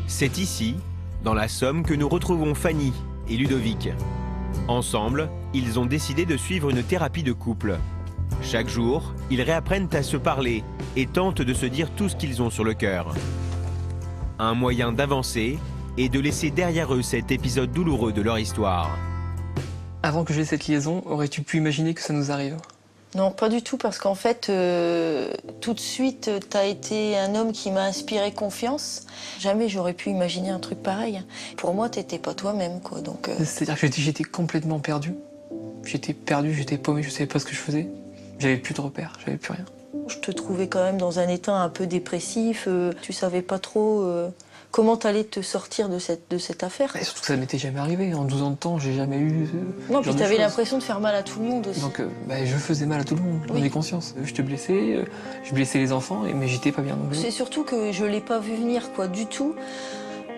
C'est ici, dans la Somme, que nous retrouvons Fanny et Ludovic. Ensemble, ils ont décidé de suivre une thérapie de couple. Chaque jour, ils réapprennent à se parler et tentent de se dire tout ce qu'ils ont sur le cœur. Un moyen d'avancer et de laisser derrière eux cet épisode douloureux de leur histoire. Avant que j'aie cette liaison, aurais-tu pu imaginer que ça nous arrive? Non, pas du tout, parce qu'en fait, tout de suite, t'as été un homme qui m'a inspiré confiance. Jamais j'aurais pu imaginer un truc pareil. Pour moi, t'étais pas toi-même, quoi. Donc, C'est-à-dire que j'étais complètement perdu. J'étais perdu, j'étais paumé, je savais pas ce que je faisais. J'avais plus de repères, j'avais plus rien. Je te trouvais quand même dans un état un peu dépressif. Tu savais pas trop comment t'allais te sortir de cette affaire. Et surtout que ça m'était jamais arrivé. En 12 ans de temps, j'ai jamais eu. Non, puis t'avais l'impression de faire mal à tout le monde aussi. Donc je faisais mal à tout le monde, j'en ai conscience. Je te blessais, je blessais les enfants, mais j'étais pas bien non plus. C'est surtout que je l'ai pas vu venir, quoi, du tout.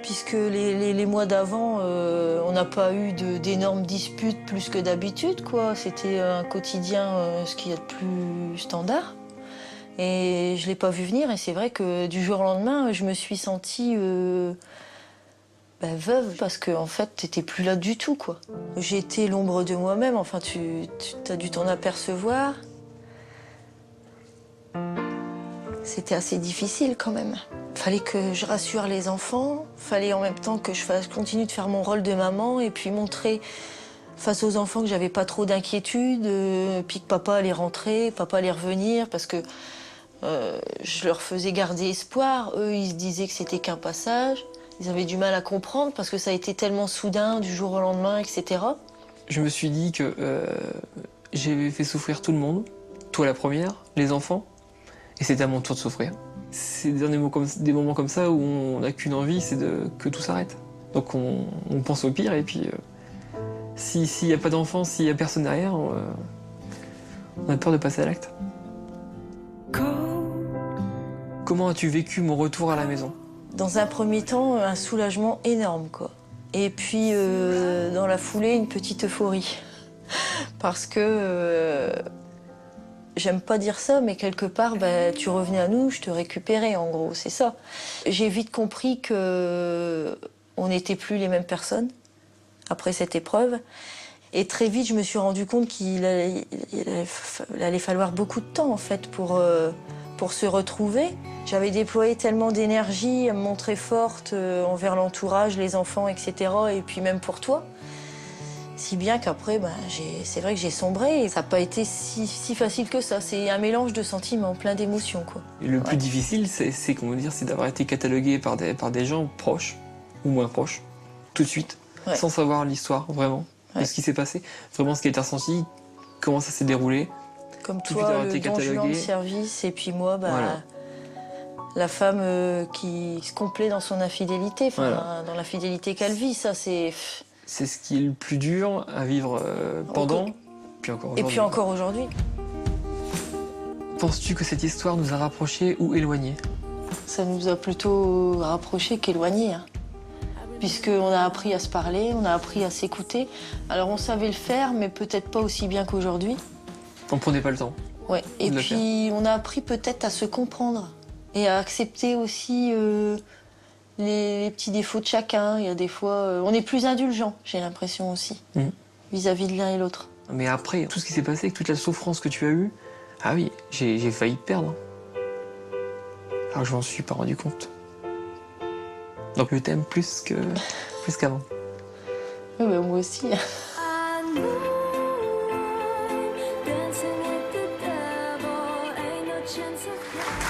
Puisque les mois d'avant, on n'a pas eu d'énormes disputes plus que d'habitude, quoi. C'était un quotidien, ce qu'il y a de plus standard. Et je l'ai pas vu venir, et c'est vrai que du jour au lendemain, je me suis sentie veuve, parce que en fait, t'étais plus là du tout, quoi. J'étais l'ombre de moi-même, enfin, tu as dû t'en apercevoir. C'était assez difficile quand même. Fallait que je rassure les enfants, fallait en même temps que je continue de faire mon rôle de maman et puis montrer face aux enfants que j'avais pas trop d'inquiétude, puis que papa allait rentrer, papa allait revenir, parce que je leur faisais garder espoir. Eux, ils se disaient que c'était qu'un passage. Ils avaient du mal à comprendre parce que ça a été tellement soudain, du jour au lendemain, etc. Je me suis dit que j'ai fait souffrir tout le monde, toi la première, les enfants, et c'était à mon tour de souffrir. C'est des moments comme ça où on n'a qu'une envie, c'est que tout s'arrête. Donc on pense au pire, et puis s'il n'y a pas d'enfants, s'il n'y a personne derrière, on a peur de passer à l'acte. Comment as-tu vécu mon retour à la maison? Dans un premier temps, un soulagement énorme, quoi. Et puis, dans la foulée, une petite euphorie. Parce que, j'aime pas dire ça, mais quelque part, tu revenais à nous, je te récupérais, en gros, c'est ça. J'ai vite compris que on n'était plus les mêmes personnes après cette épreuve. Et très vite, je me suis rendu compte qu'il allait falloir beaucoup de temps, en fait, pour se retrouver. J'avais déployé tellement d'énergie à me montrer forte envers l'entourage, les enfants, etc. Et puis même pour toi. Si bien qu'après, c'est vrai que j'ai sombré. Et ça n'a pas été si facile que ça. C'est un mélange de sentiments, plein d'émotions, quoi. Et le plus difficile, c'est d'avoir été catalogué par des gens proches ou moins proches, tout de suite, sans savoir l'histoire, vraiment, de ce qui s'est passé, vraiment ce qui a été ressenti, comment ça s'est déroulé. Comme toi, le don Juan de service, et puis moi, voilà. La femme qui se complaît dans son infidélité, dans la fidélité qu'elle vit, ça c'est... C'est ce qui est le plus dur à vivre pendant, puis encore aujourd'hui. Et puis encore aujourd'hui. Penses-tu que cette histoire nous a rapprochés ou éloignés? Ça nous a plutôt rapprochés qu'éloignés, hein. Puisqu'on a appris à se parler, on a appris à s'écouter. Alors on savait le faire, mais peut-être pas aussi bien qu'aujourd'hui. On prenait pas le temps. Ouais. Et puis on a appris peut-être à se comprendre et à accepter aussi les petits défauts de chacun. Il y a des fois, on est plus indulgent, j'ai l'impression aussi, vis-à-vis de l'un et l'autre. Mais après, tout ce qui s'est passé, avec toute la souffrance que tu as eue, ah oui, j'ai failli te perdre. Alors je m'en suis pas rendu compte. Donc je t'aime plus qu'avant. Oui, moi aussi.